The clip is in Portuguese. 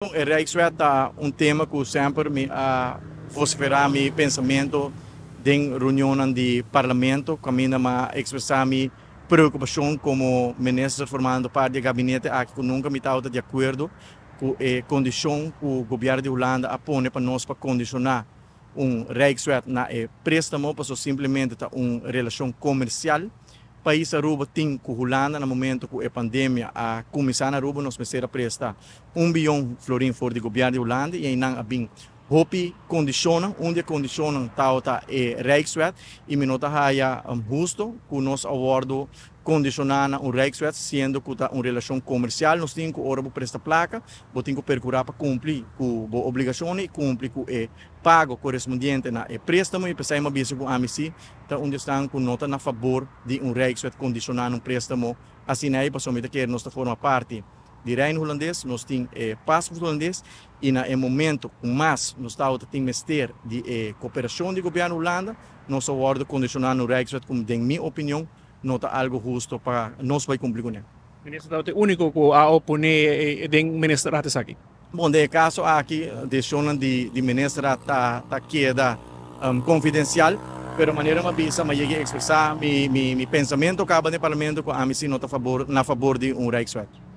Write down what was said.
O Rijkswet é tema que sempre me vociferar meu pensamento em reunião de parlamento, caminha a expressar minha preocupação como ministro formando parte do gabinete, que nunca me estava de acordo com a condição que o governo de Holanda põe para nós para condicionar Rijkswet na préstamo para simplesmente uma relação comercial. País Aruba tem com Holanda no momento que a pandemia a começar na Aruba nos meses presta 1 bilhão florin for de governo de Holanda e ainda abin hopi condiciona onde condiciona tauta Rijkswet e minota haya justo que nós awardo condicionar Rijkswet sendo que uma relação comercial nós temos que ora presta placa bo temos que percurar para cumprir com a obrigação e cumprir com o pago correspondente na préstamo e pensar uma vez com a misi onde estão com nota na favor de Rijkswet condicionar préstamo assim aí para somente que nós forma parte de Reino Holandês, nós temos passaporte holandês e no momento mais nós temos de cooperação do governo Holanda, nós acordo condicionar no Rijkswet, como em minha opinião, não está algo justo para nós vai cumprir com ele. Ministro, o único que a opone den ministro até aqui. Bom, de caso aqui, a decisão de ministro está queda confidencial, pero maneira uma visa, mas eu expressar meu pensamento acaba no parlamento com a missão na favor de Rijkswet.